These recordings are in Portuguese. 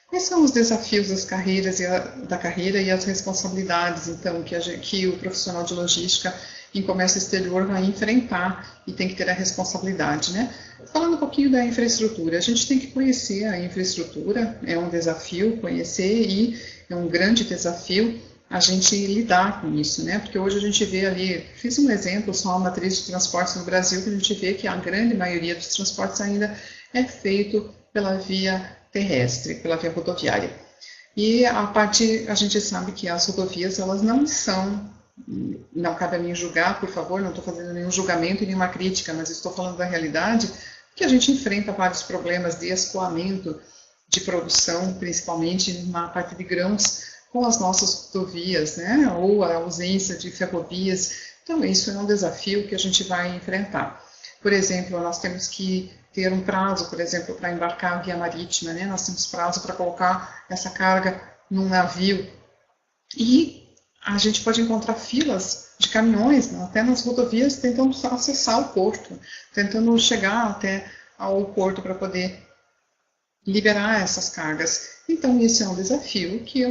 Quais são os desafios das carreiras da carreira e as responsabilidades, então, que o profissional de logística em comércio exterior vai enfrentar e tem que ter a responsabilidade, né? Falando um pouquinho da infraestrutura, a gente tem que conhecer a infraestrutura, é um desafio conhecer e é um grande desafio a gente lidar com isso, né? Porque hoje a gente vê ali, fiz um exemplo só, a matriz de transportes no Brasil, que a gente vê que a grande maioria dos transportes ainda é feito pela via terrestre, pela via rodoviária. E a gente sabe que as rodovias, elas não são, não cabe a mim julgar, por favor, não estou fazendo nenhum julgamento, nenhuma crítica, mas estou falando da realidade, que a gente enfrenta vários problemas de escoamento de produção, principalmente na parte de grãos, com as nossas rodovias, né, ou a ausência de ferrovias. Então, isso é um desafio que a gente vai enfrentar. Por exemplo, nós temos que ter um prazo, por exemplo, para embarcar via marítima, né? Nós temos prazo para colocar essa carga num navio. E a gente pode encontrar filas de caminhões, né, até nas rodovias, tentando acessar o porto, tentando chegar até ao porto para poder liberar essas cargas. Então, esse é um desafio que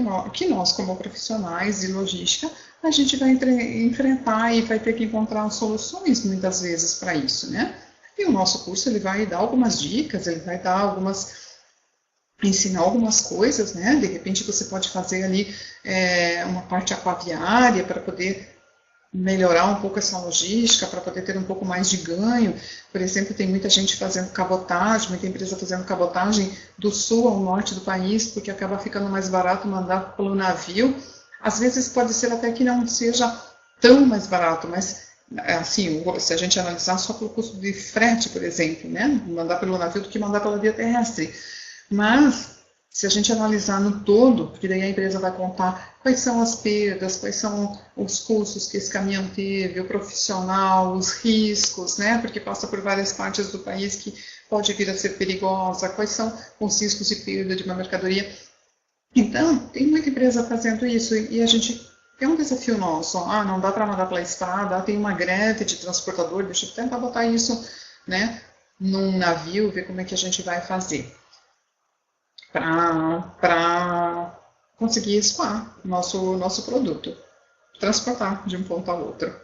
nós, como profissionais de logística, a gente vai enfrentar e vai ter que encontrar soluções, muitas vezes, para isso, né? E o nosso curso, ele vai dar algumas dicas, ele vai dar ensinar algumas coisas, né? De repente, você pode fazer ali uma parte aquaviária para poder melhorar um pouco essa logística, para poder ter um pouco mais de ganho. Por exemplo, tem muita gente fazendo cabotagem, muita empresa fazendo cabotagem do sul ao norte do país, porque acaba ficando mais barato mandar pelo navio. Às vezes pode ser até que não seja tão mais barato, mas assim, se a gente analisar só pelo custo de frete, por exemplo, né, mandar pelo navio do que mandar pela via terrestre. Mas se a gente analisar no todo, porque daí a empresa vai contar quais são as perdas, quais são os custos que esse caminhão teve, o profissional, os riscos, né? Porque passa por várias partes do país que pode vir a ser perigosa, quais são os riscos de perda de uma mercadoria. Então, tem muita empresa fazendo isso e a gente tem um desafio nosso. Não dá para mandar pela estrada, tem uma greve de transportador, deixa eu tentar botar isso, né, num navio, ver como é que a gente vai fazer para conseguir escoar nosso produto, transportar de um ponto ao outro.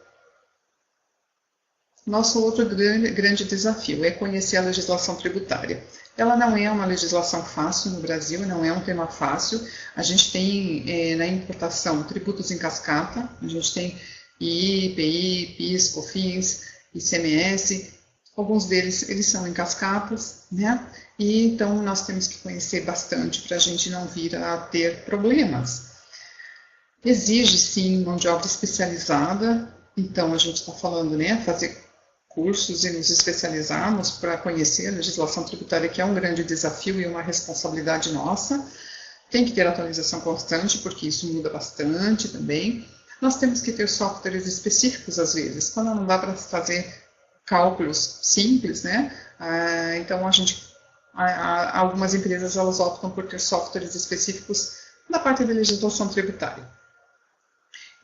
Nosso outro grande desafio é conhecer a legislação tributária. Ela não é uma legislação fácil no Brasil, não é um tema fácil. A gente tem na importação tributos em cascata, a gente tem IPI, PIS, COFINS, ICMS. Alguns deles eles são em cascatas, né? E então nós temos que conhecer bastante para a gente não vir a ter problemas. Exige sim mão de obra especializada, então a gente está falando, né, fazer cursos e nos especializarmos para conhecer a legislação tributária, que é um grande desafio e uma responsabilidade nossa. Tem que ter atualização constante, porque isso muda bastante também. Nós temos que ter softwares específicos às vezes, quando não dá para fazer cálculos simples, né? Então algumas empresas elas optam por ter softwares específicos da parte da legislação tributária.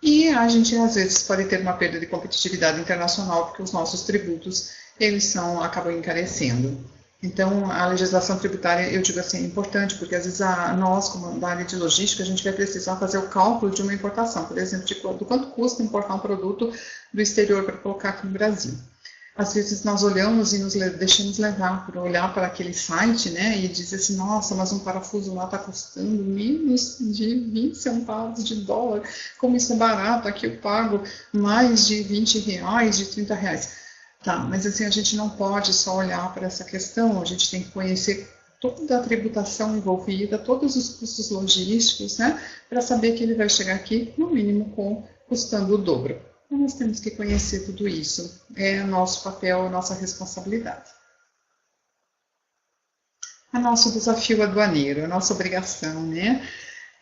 E a gente às vezes pode ter uma perda de competitividade internacional porque os nossos tributos eles acabam encarecendo. Então a legislação tributária, eu digo assim, é importante porque às vezes nós, como da área de logística, a gente vai precisar fazer o cálculo de uma importação, por exemplo, do quanto custa importar um produto do exterior para colocar aqui no Brasil. Às vezes nós olhamos e nos deixamos levar por olhar para aquele site, né, e dizer assim, nossa, mas um parafuso lá está custando menos de 20 centavos de dólar, como isso é barato, aqui eu pago mais de 20 reais, de 30 reais. Tá, mas assim, a gente não pode só olhar para essa questão, a gente tem que conhecer toda a tributação envolvida, todos os custos logísticos, né, para saber que ele vai chegar aqui, no mínimo, custando o dobro. Então, nós temos que conhecer tudo isso. É nosso papel, a nossa responsabilidade. O nosso desafio aduaneiro, a nossa obrigação, né?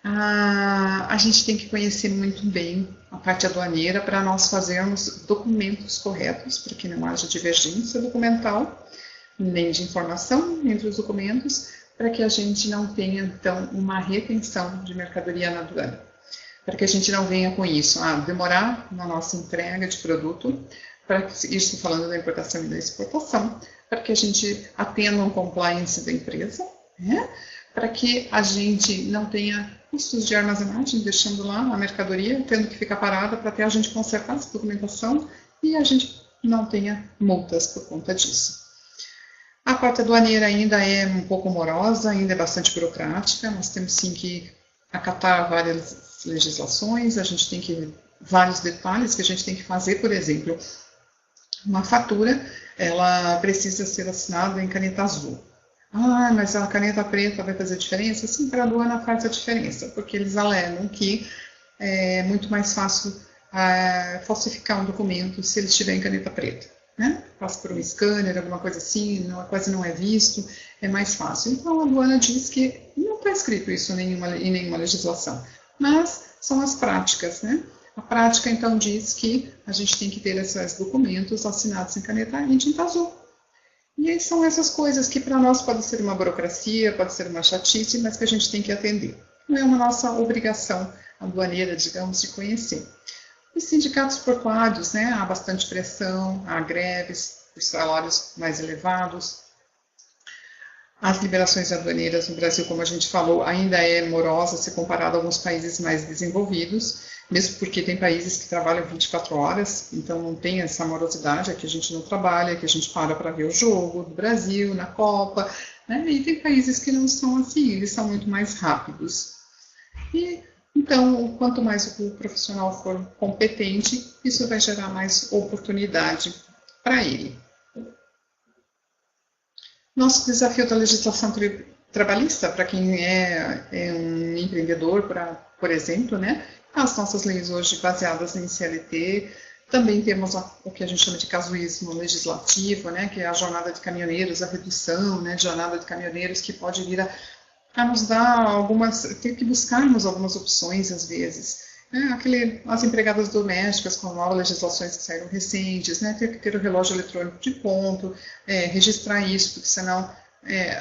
A gente tem que conhecer muito bem a parte aduaneira para nós fazermos documentos corretos, para que não haja divergência documental, nem de informação entre os documentos, para que a gente não tenha, então, uma retenção de mercadoria na aduana. Para que a gente não venha com isso, demorar na nossa entrega de produto, para isso falando da importação e da exportação, para que a gente atenda um compliance da empresa, né? para que a gente não tenha custos de armazenagem, deixando lá a mercadoria, tendo que ficar parada para até a gente consertar essa documentação e a gente não tenha multas por conta disso. A parte aduaneira ainda é um pouco morosa, ainda é bastante burocrática, nós temos sim que acatar várias legislações, a gente tem que vários detalhes que a gente tem que fazer, por exemplo, uma fatura, ela precisa ser assinada em caneta azul. Ah, mas a caneta preta vai fazer diferença? Sim, para a aduana faz a diferença, porque eles alegam que é muito mais fácil falsificar um documento se ele estiver em caneta preta. Né? Passa por um scanner, alguma coisa assim, quase não é visto, é mais fácil. Então a aduana diz que não está escrito isso em nenhuma legislação, mas são as práticas, né? A prática então diz que a gente tem que ter esses documentos assinados em tinta azul. E aí são essas coisas que para nós pode ser uma burocracia, pode ser uma chatice, mas que a gente tem que atender. Não é uma nossa obrigação aduaneira, digamos, de conhecer. Os sindicatos portuários, né, há bastante pressão, há greves, os salários mais elevados. As liberações aduaneiras no Brasil, como a gente falou, ainda é morosa se comparado a alguns países mais desenvolvidos, mesmo porque tem países que trabalham 24 horas, então não tem essa morosidade, aqui a gente não trabalha, aqui a gente para ver o jogo do Brasil, na Copa, né? E tem países que não são assim, eles são muito mais rápidos. E então, quanto mais o profissional for competente, isso vai gerar mais oportunidade para ele. Nosso desafio da legislação trabalhista, para quem é um empreendedor, por exemplo, né? As nossas leis hoje baseadas em CLT, também temos o que a gente chama de casuísmo legislativo, né? Que é a jornada de caminhoneiros, a redução, né, de jornada de caminhoneiros, que pode vir a nos dar ter que buscarmos algumas opções às vezes. As empregadas domésticas com novas legislações que saíram recentes, né, ter que ter o relógio eletrônico de ponto, registrar isso, porque senão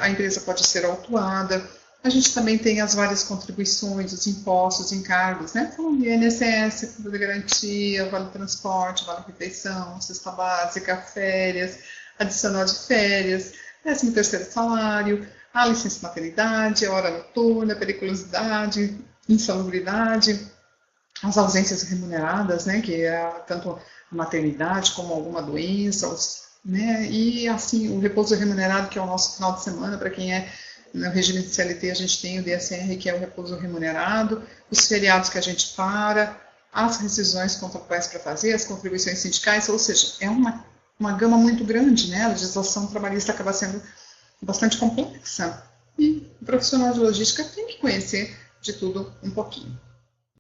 a empresa pode ser autuada. A gente também tem as várias contribuições, os impostos, encargos, né, como INSS, Fundo de Garantia, Vale Transporte, Vale Refeição, Cesta Básica, férias, adicional de férias, 13º salário, a licença maternidade, a hora noturna, periculosidade, insalubridade, as ausências remuneradas, né, que é tanto a maternidade como alguma doença, né, e assim o repouso remunerado, que é o nosso final de semana, para quem é no regime de CLT, a gente tem o DSR, que é o repouso remunerado, os feriados que a gente para, as rescisões contratuais para fazer, as contribuições sindicais, ou seja, é uma gama muito grande, né, a legislação trabalhista acaba sendo bastante complexa, e o profissional de logística tem que conhecer de tudo um pouquinho.